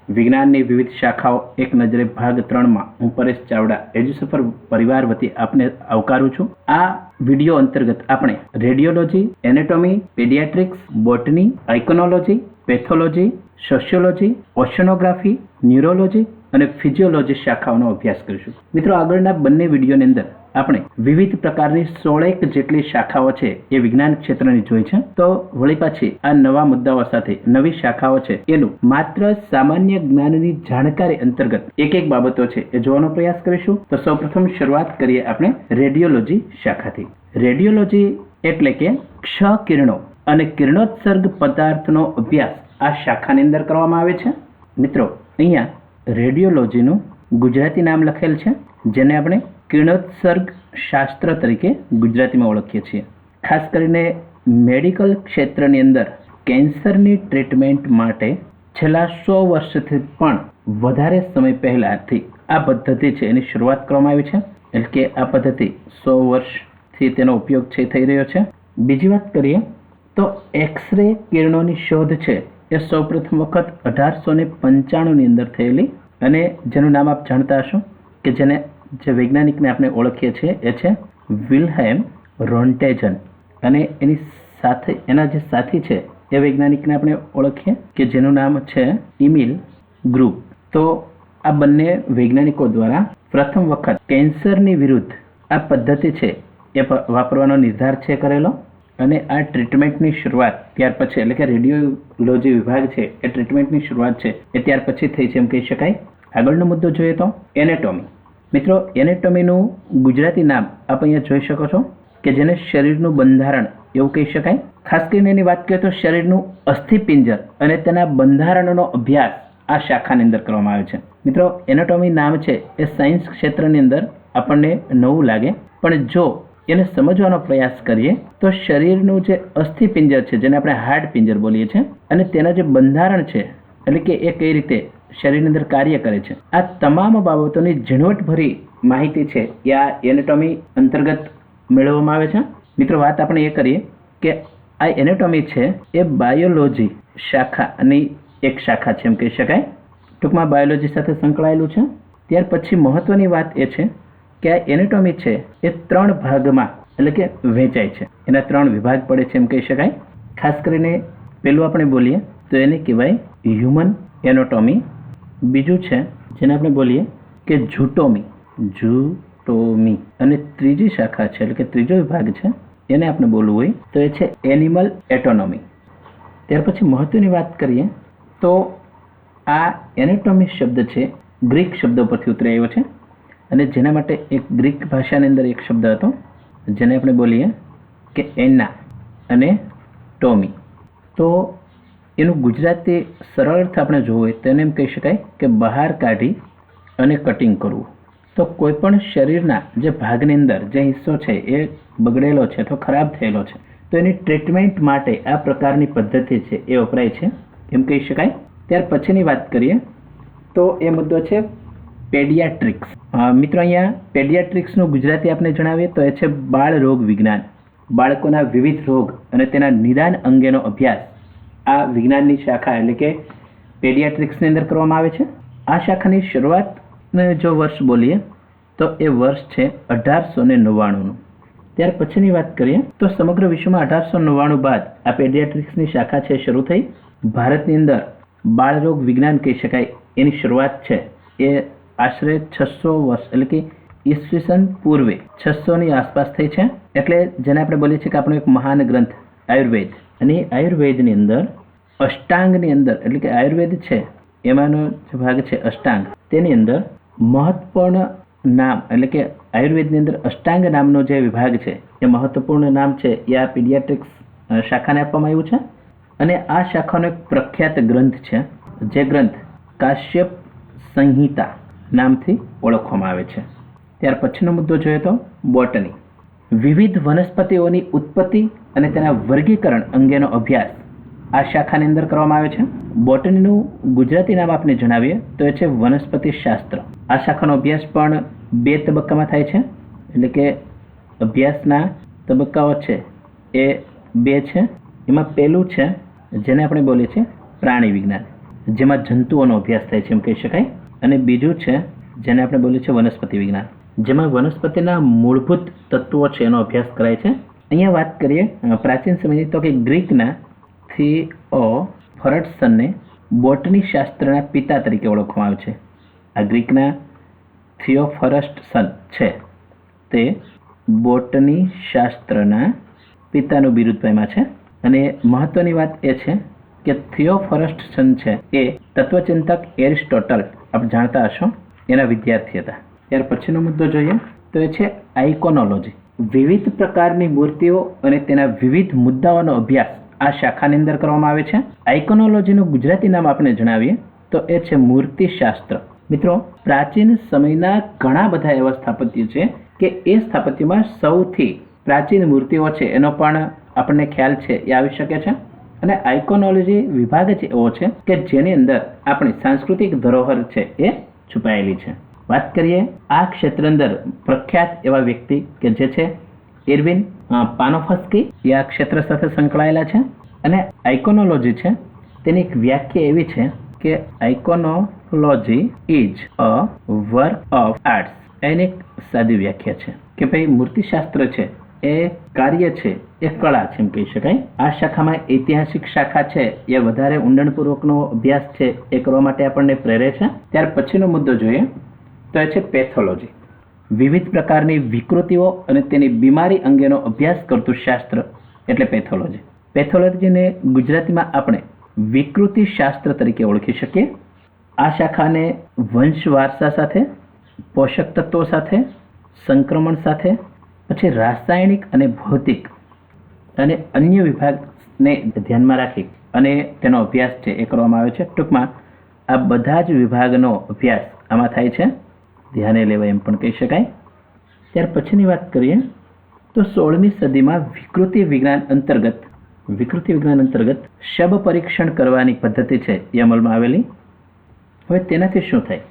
વિજ્ઞાનની વિવિધ શાખાઓ એક નજરે ભાગ 3માં હું પરેશ ચાવડા એજ્યુસફર પરિવાર વતી આપને આવકારું છું. આ વિડિયો અંતર્ગત આપણે radiology, anatomy, paediatrics, botany, iconology, pathology, sociology, oceanography, neurology અને ફિઝિયોલોજી શાખાઓનો અભ્યાસ કરીશું. મિત્રો, આગળના બંને વિડીયોની અંદર આપણે વિવિધ પ્રકારની 16 જેટલી શાખાઓ છે એ વિજ્ઞાન ક્ષેત્રની જોઈ છે. તો વળી પાછી આ નવા મુદ્દાઓ સાથે નવી શાખાઓ છે એનું માત્ર સામાન્ય જ્ઞાનની જાણકારી અંતર્ગત એક બાબતો છે એ જોવાનો પ્રયાસ કરીશું. તો સૌપ્રથમ શરૂઆત કરીએ આપણે રેડિયોલોજી શાખાથી. રેડિયોલોજી એટલે કે ક્ષ કિરણો અને કિરણોત્સર્ગ પદાર્થનો અભ્યાસ આ શાખાની અંદર કરવામાં આવે છે. મિત્રો, અહીંયા રેડિયોલોજીનું ગુજરાતી નામ લખેલ છે, જેને આપણે કિરણોત્સર્ગ શાસ્ત્ર તરીકે ગુજરાતીમાં ઓળખીએ છીએ. ખાસ કરીને મેડિકલ ક્ષેત્રની અંદર કેન્સરની ટ્રીટમેન્ટ માટે છેલ્લા 100 વર્ષથી પણ વધારે સમય પહેલાથી આ પદ્ધતિ છે એની શરૂઆત કરવામાં આવી છે. એટલે કે આ પદ્ધતિ 100 વર્ષથી તેનો ઉપયોગ છે થઈ રહ્યો છે. બીજી વાત કરીએ તો એક્સરે કિરણોની શોધ છે એ સૌપ્રથમ વખત 1895ની અંદર થયેલી, અને જેનું નામ આપ જાણતા હશો કે જે વૈજ્ઞાનિકને આપણે ઓળખીએ છીએ એ છે વિલ્હેલ્મ રોન્ટેજન, અને એના જે સાથી છે એ વૈજ્ઞાનિકને આપણે ઓળખીએ કે જેનું નામ છે ઇમિલ ગ્રુપ. તો આ બંને વૈજ્ઞાનિકો દ્વારા પ્રથમ વખત કેન્સરની વિરુદ્ધ આ પદ્ધતિ છે એ વાપરવાનો નિર્ધાર છે કરેલો, અને આ ટ્રીટમેન્ટની શરૂઆત ત્યાર પછી, એટલે કે રેડિયોલોજી વિભાગ છે એ ટ્રીટમેન્ટની શરૂઆત છે એ ત્યાર પછી થઈ છે એમ કહી શકાય. આગળનો મુદ્દો જોઈએ તો એનેટોમી. મિત્રો, એનેટોમીનું ગુજરાતી નામ આપ અહીંયા જોઈ શકો છો કે જેને શરીરનું બંધારણ એવું કહી શકાય. ખાસ કરીને એની વાત કરીએ તો શરીરનું અસ્થિપિંજર અને તેના બંધારણનો અભ્યાસ આ શાખાની અંદર કરવામાં આવે છે. મિત્રો, એનેટોમી નામ છે એ સાયન્સ ક્ષેત્રની અંદર આપણને નવું લાગે, પણ જો એને સમજવાનો પ્રયાસ કરીએ તો શરીરનું જે અસ્થિપિંજર છે, જેને આપણે હાડ પિંજર બોલીએ છીએ, અને તેના જે બંધારણ છે, એટલે કે એ કઈ રીતે શરીરની અંદર કાર્ય કરે છે, આ તમામ બાબતોની ઝીણવટભરી માહિતી છે એ આ એનેટોમી અંતર્ગત મેળવવામાં આવે છે. મિત્રો, વાત આપણે એ કરીએ કે આ એનેટોમી છે એ બાયોલોજી શાખાની એક શાખા છે એમ કહી શકાય. ટૂંકમાં બાયોલોજી સાથે સંકળાયેલું છે. ત્યાર પછી મહત્વની વાત એ છે કે આ એનેટોમી છે એ 3 ભાગમાં એટલે કે વહેંચાય છે. એના 3 વિભાગ પડે છે એમ કહી શકાય. ખાસ કરીને પેલું આપણે બોલીએ તો એને કહેવાય હ્યુમન એનાટોમી. બીજું છે જેને આપણે બોલીએ કે ઝૂટોમી, અને ત્રીજી શાખા છે એટલે કે ત્રીજો વિભાગ છે એને આપણે બોલવું હોય તો એ છે એનિમલ એટોનોમી. ત્યાર પછી મહત્વની વાત કરીએ તો આ એનેટોમી શબ્દ છે ગ્રીક શબ્દ પરથી ઉતરી આવ્યો છે, અને જેના માટે એક ગ્રીક ભાષાની અંદર એક શબ્દ હતો જેને આપણે બોલીએ કે એના અને ટોમી. તો એનું ગુજરાતી સરળ અર્થ આપણે જોવું હોય તો એને એમ કહી શકાય કે બહાર કાઢી અને કટિંગ કરવું. તો કોઈ પણ શરીરના જે ભાગની અંદર જે હિસ્સો છે એ બગડેલો છે તો ખરાબ થયેલો છે, તો એની ટ્રીટમેન્ટ માટે આ પ્રકારની પદ્ધતિ છે એ વપરાય છે એમ કહી શકાય. ત્યાર પછીની વાત કરીએ તો એ મુદ્દો છે પેડિયાટ્રિક્સ. મિત્રો, અહીંયા પેડિયાટ્રિક્સનું ગુજરાતી આપણે જણાવીએ તો એ છે બાળ રોગ વિજ્ઞાન. બાળકોના વિવિધ રોગ અને તેના નિદાન અંગેનો અભ્યાસ આ વિજ્ઞાનની શાખા એટલે કે પેડિયાટ્રિક્સની અંદર કરવામાં આવે છે. આ શાખાની શરૂઆતને જો વર્ષ બોલીએ તો એ વર્ષ છે 1899નું. ત્યાર પછીની વાત કરીએ તો સમગ્ર વિશ્વમાં 1899 બાદ આ પેડિયાટ્રિક્સની શાખા છે શરૂ થઈ. ભારતની અંદર બાળરોગ વિજ્ઞાન કહી શકાય એની શરૂઆત છે એ આશરે 600 વર્ષ એટલે કે ઈસવીસન પૂર્વે 600ની આસપાસ થઈ છે. એટલે જેને આપણે બોલીએ છીએ કે આપણો એક મહાન ગ્રંથ આયુર્વેદ, અને આયુર્વેદની અંદર અષ્ટાંગની અંદર એટલે કે આયુર્વેદ છે એમાંનો જે ભાગ છે અષ્ટાંગ, તેની અંદર મહત્વપૂર્ણ નામ એટલે કે આયુર્વેદની અંદર અષ્ટાંગ નામનો જે વિભાગ છે એ મહત્વપૂર્ણ નામ છે એ આ પીડિયાટ્રિક્સ શાખાને આપવામાં આવ્યું છે. અને આ શાખાનો એક પ્રખ્યાત ગ્રંથ છે, જે ગ્રંથ કાશ્યપ સંહિતા નામથી ઓળખવામાં આવે છે. ત્યાર પછીનો મુદ્દો જોઈએ તો બોટની. વિવિધ વનસ્પતિઓની ઉત્પત્તિ અને તેના વર્ગીકરણ અંગેનો અભ્યાસ આ શાખાની અંદર કરવામાં આવે છે. બોટનીનું ગુજરાતી નામ આપણે જણાવીએ તો એ છે વનસ્પતિ શાસ્ત્ર. આ શાખાનો અભ્યાસ પણ 2 તબક્કામાં થાય છે, એટલે કે અભ્યાસના તબક્કાઓ છે એ 2 છે. એમાં પહેલું છે જેને આપણે બોલીએ છીએ પ્રાણી વિજ્ઞાન, જેમાં જંતુઓનો અભ્યાસ થાય છે એમ કહી શકાય. અને બીજું છે જેને આપણે બોલીએ છીએ વનસ્પતિ વિજ્ઞાન, જેમાં વનસ્પતિના મૂળભૂત તત્વો છે એનો અભ્યાસ કરાય છે. અહીંયા વાત કરીએ પ્રાચીન સમયની તો કે ગ્રીકના થિયોફ્રસ્ટસને બોટની શાસ્ત્રના પિતા તરીકે ઓળખવામાં આવે છે. આ ગ્રીકના થિયોફ્રસ્ટસ છે તે બોટની શાસ્ત્રના પિતાનું બિરુદ પામ્યા છે. અને મહત્વની વાત એ છે કે થિયોફ્રસ્ટસ છે એ તત્વચિંતક એરિસ્ટોટલ આપ જાણતા હશો એના વિદ્યાર્થી હતા. ત્યાર પછીનો મુદ્દો જોઈએ તો એ છે આઇકોનોલોજી. વિવિધ પ્રકારની મૂર્તિઓ અને તેના વિવિધ મુદ્દાઓનો અભ્યાસ આ શાખાની અંદર કરવામાં આવે છે. આઇકોનોલોજીનું ગુજરાતી નામ આપણે જણાવીએ તો એ છે મૂર્તિશાસ્ત્ર. મિત્રો, પ્રાચીન સમયના ઘણા બધા એવા સ્થાપત્યો છે કે એ સ્થાપત્યમાં સૌથી પ્રાચીન મૂર્તિઓ છે એનો પણ આપણને ખ્યાલ છે એ આવી શકે છે. અને આઇકોનોલોજી વિભાગ જ એવો છે કે જેની અંદર આપણી સાંસ્કૃતિક ધરોહર છે એ છુપાયેલી છે. વાત કરીએ આ ક્ષેત્ર અંદર પ્રખ્યાત એવા વ્યક્તિ કે જે છે ઇર્વિન પાનોફસ્કી, એ આ ક્ષેત્ર સાથે સંકળાયેલા છે. અને આઇકોનોલોજી છે તેની એક વ્યાખ્યા એવી છે કે iconology is a work of arts. એની એક સાદી વ્યાખ્યા છે કે ભાઈ મૂર્તિશાસ્ત્ર છે એ કાર્ય છે, એ કળા છે એમ કહી શકાય. આ શાખામાં ઐતિહાસિક શાખા છે એ વધારે ઊંડાણપૂર્વકનો અભ્યાસ છે એ કરવા માટે આપણને પ્રેરે છે. ત્યાર પછીનો મુદ્દો જોઈએ તો એ છે પેથોલોજી. વિવિધ પ્રકારની વિકૃતિઓ અને તેની બીમારી અંગેનો અભ્યાસ કરતું શાસ્ત્ર એટલે પેથોલોજી. પેથોલોજીને ગુજરાતીમાં આપણે વિકૃતિ શાસ્ત્ર તરીકે ઓળખી શકીએ. આ શાખાને વંશ વારસા સાથે, પોષક તત્વો સાથે, સંક્રમણ સાથે, પછી રાસાયણિક અને ભૌતિક અને અન્ય વિભાગને ધ્યાનમાં રાખી અને તેનો અભ્યાસ છે એ કરવામાં આવે છે. ટૂંકમાં આ બધા જ વિભાગનો અભ્યાસ આમાં થાય છે, ધ્યાને લેવાય એમ પણ કહી શકાય. ત્યાર પછીની વાત કરીએ તો 16મી સદીમાં વિકૃતિ વિજ્ઞાન અંતર્ગત શબ પરીક્ષણ કરવાની પદ્ધતિ છે એ અમલમાં આવેલી. હવે તેનાથી શું થાય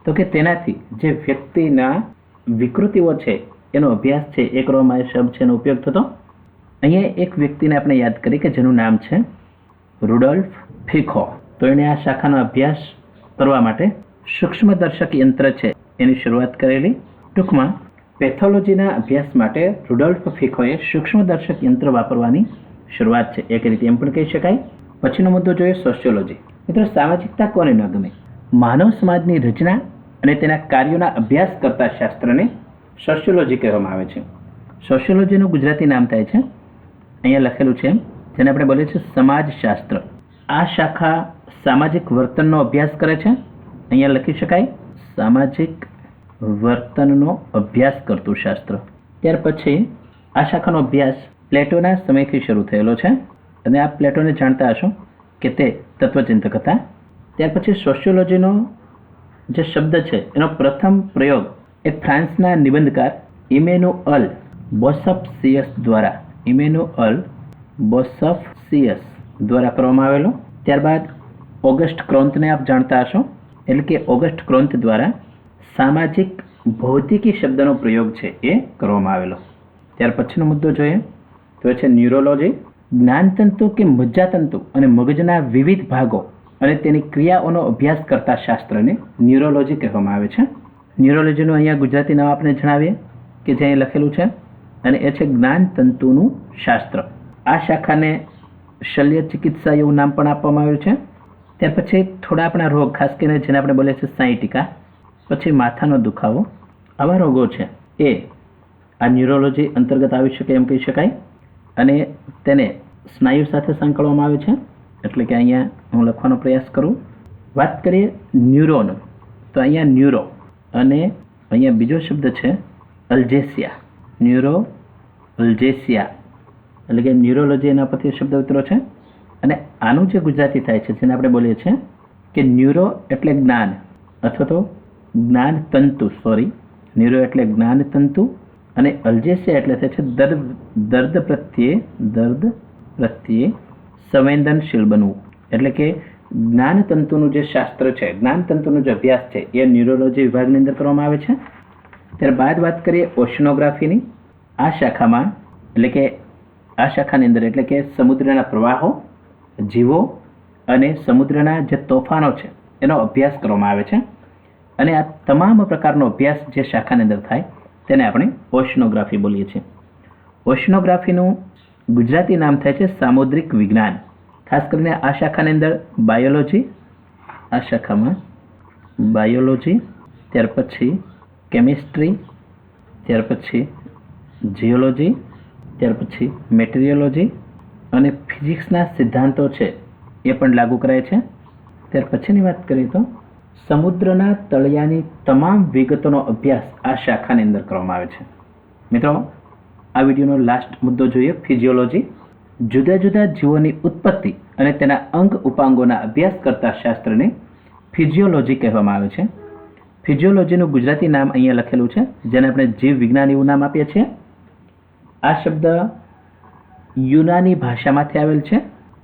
તો કે તેનાથી જે વ્યક્તિના વિકૃતિઓ છે એનો અભ્યાસ છે એ કરવામાં શબ છે એનો ઉપયોગ થતો. અહીંયા એક વ્યક્તિને આપણે યાદ કરીએ કે જેનું નામ છે રુડોલ્ફ ફિકો. તો એણે આ શાખાનો અભ્યાસ કરવા માટે સૂક્ષ્મદર્શક યંત્ર છે એની શરૂઆત કરેલી. ટૂંકમાં પેથોલોજીના અભ્યાસ માટે રુડોલ્ફ ફિકોએ સૂક્ષ્મદર્શક યંત્ર વાપરવાની શરૂઆત છે એક રીતે એમ પણ કહી શકાય. પછીનો મુદ્દો જોઈએ સોશિયોલોજી. મિત્રો, સામાજિકતા કોને ન ગમે? માનવ સમાજની રચના અને તેના કાર્યોના અભ્યાસ કરતા શાસ્ત્રને સોશિયોલોજી કહેવામાં આવે છે. સોશિયોલોજીનું ગુજરાતી નામ થાય છે અહીંયા લખેલું છે જેને આપણે બોલીએ છીએ સમાજશાસ્ત્ર. આ શાખા સામાજિક વર્તનનો અભ્યાસ કરે છે. અહીંયા લખી શકાય સામાજિક વર્તનનો અભ્યાસ કરતું શાસ્ત્ર. ત્યાર પછી આ શાખાનો અભ્યાસ પ્લેટોના સમયથી શરૂ થયેલો છે અને આ પ્લેટોને જાણતા હશો કે તે તત્વચિંતક હતા. ત્યાર પછી સોશિયોલોજીનો જે શબ્દ છે એનો પ્રથમ પ્રયોગ એ ફ્રાન્સના નિબંધકાર ઇમેનુઅલ બોસફસિયસ દ્વારા કરવામાં આવેલો. ત્યારબાદ ઓગસ્ટ ક્રોન્તને આપ જાણતા હશો, એટલે કે ઓગસ્ટ ક્રોન્ત દ્વારા સામાજિક ભૌતિકી શબ્દનો પ્રયોગ છે એ કરવામાં આવેલો. ત્યાર પછીનો મુદ્દો જોઈએ તો એ છે ન્યુરોલોજી. જ્ઞાનતંતુ કે મજ્જાતંતુ અને મગજના વિવિધ ભાગો અને તેની ક્રિયાઓનો અભ્યાસ કરતા શાસ્ત્રને ન્યુરોલોજી કહેવામાં આવે છે. ન્યુરોલોજીનું અહીંયા ગુજરાતી નામ આપણે જણાવીએ કે જે અહીં લખેલું છે અને એ છે જ્ઞાનતંતુનું શાસ્ત્ર. આ શાખાને શલ્ય ચિકિત્સા એવું નામ પણ આપવામાં આવ્યું છે. ત્યાર પછી થોડા આપણા રોગ, ખાસ કરીને જેને આપણે બોલીએ છીએ સાયટિકા, પછી માથાનો દુખાવો, આવા રોગો છે એ આ ન્યુરોલોજી અંતર્ગત આવી શકે એમ કહી શકાય. અને તેને સ્નાયુ સાથે સંકળવામાં આવે છે, એટલે કે અહીંયા હું લખવાનો પ્રયાસ કરું. વાત કરીએ ન્યુરોનો તો અહીંયા ન્યુરો અને અહીંયા બીજો શબ્દ છે અલ્જેસિયા. ન્યુરો અલ્જેસિયા એટલે કે ન્યુરોલોજી એના પરથી શબ્દ ઉતરો છે. અને આનું જે ગુજરાતી થાય છે જેને આપણે બોલીએ છીએ કે ન્યુરો એટલે જ્ઞાન અથવા તો જ્ઞાન તંતુ, ન્યુરો એટલે જ્ઞાન તંતુ અને અલ્જેસિયા એટલે થાય છે દર્દ પ્રત્યે સંવેદનશીલ બનવું. એટલે કે જ્ઞાન તંતુનું જે શાસ્ત્ર છે, જ્ઞાન તંતુનો જે અભ્યાસ છે એ ન્યુરોલોજી વિભાગની અંદર કરવામાં આવે છે. ત્યારબાદ વાત કરીએ ઓશનોગ્રાફીની. આ શાખામાં એટલે કે આ શાખાની અંદર એટલે કે સમુદ્રના પ્રવાહો, જીવો અને સમુદ્રના જે તોફાનો છે એનો અભ્યાસ કરવામાં આવે છે. અને આ તમામ પ્રકારનો અભ્યાસ જે શાખાની અંદર થાય તેને આપણે ઓશનોગ્રાફી બોલીએ છીએ. ઓશનોગ્રાફીનું ગુજરાતી નામ થાય છે સામુદ્રિક વિજ્ઞાન. ખાસ કરીને આ શાખાની અંદર બાયોલોજી, આ શાખામાં બાયોલોજી, ત્યાર પછી કેમિસ્ટ્રી, ત્યાર પછી જીઓલોજી, ત્યાર પછી મેટેરિયોલોજી અને ફિઝિક્સના સિદ્ધાંતો છે એ પણ લાગુ કરાય છે. ત્યાર પછીની વાત કરીએ તો સમુદ્રના તળિયાની તમામ વિગતોનો અભ્યાસ આ શાખાની અંદર કરવામાં આવે છે. મિત્રો, આ વિડીયોનો લાસ્ટ મુદ્દો જોઈએ, ફિઝિયોલોજી. જુદા જુદા જીવોની ઉત્પત્તિ અને તેના અંગ ઉપાંગોના અભ્યાસ કરતા શાસ્ત્રને ફિઝિયોલોજી કહેવામાં આવે છે. ફિઝિયોલોજીનું ગુજરાતી નામ અહીંયા લખેલું છે, જેને આપણે જીવ વિજ્ઞાન એવું નામ આપીએ છીએ. આ શબ્દ યુનાની ભાષામાંથી આવેલ છે.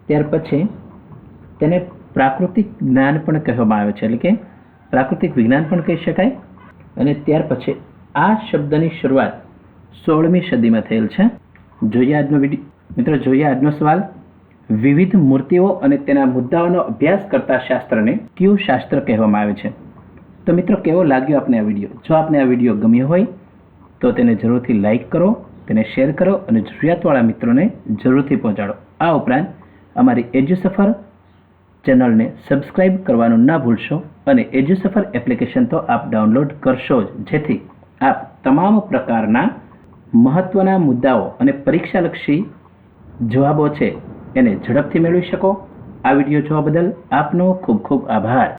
ત્યાર પછી તેને પ્રાકૃતિક જ્ઞાન પણ કહેવામાં આવે છે, એટલે કે પ્રાકૃતિક વિજ્ઞાન પણ કહી શકાય. અને ત્યાર પછી આ શબ્દની શરૂઆત 16મી સદીમાં થયેલ છે. જોઈએ આજનો વિડીયો. મિત્રો, જોઈએ આજનો સવાલ. વિવિધ મૂર્તિઓ અને તેના મુદ્દાઓનો અભ્યાસ કરતા શાસ્ત્રને કયું શાસ્ત્ર કહેવામાં આવે છે? તો મિત્રો, કેવો લાગ્યો આપને આ વિડીયો? જો આપને આ વિડીયો ગમ્યો હોય તો તેને જરૂરથી લાઈક કરો, તેને શેર કરો અને જરૂરિયાતવાળા મિત્રોને જરૂરથી પહોંચાડો. આ ઉપરાંત અમારી એજ્યુસફર ચેનલને સબસ્ક્રાઇબ કરવાનું ના ભૂલશો અને એજ્યુસફર એપ્લિકેશન તો આપ ડાઉનલોડ કરશો જ, જેથી આપ તમામ પ્રકારના મહત્ત્વના મુદ્દાઓ અને પરીક્ષાલક્ષી જવાબો છે એને ઝડપથી મેળવી શકો. આ વિડીયો જોવા બદલ આપનો ખૂબ ખૂબ આભાર.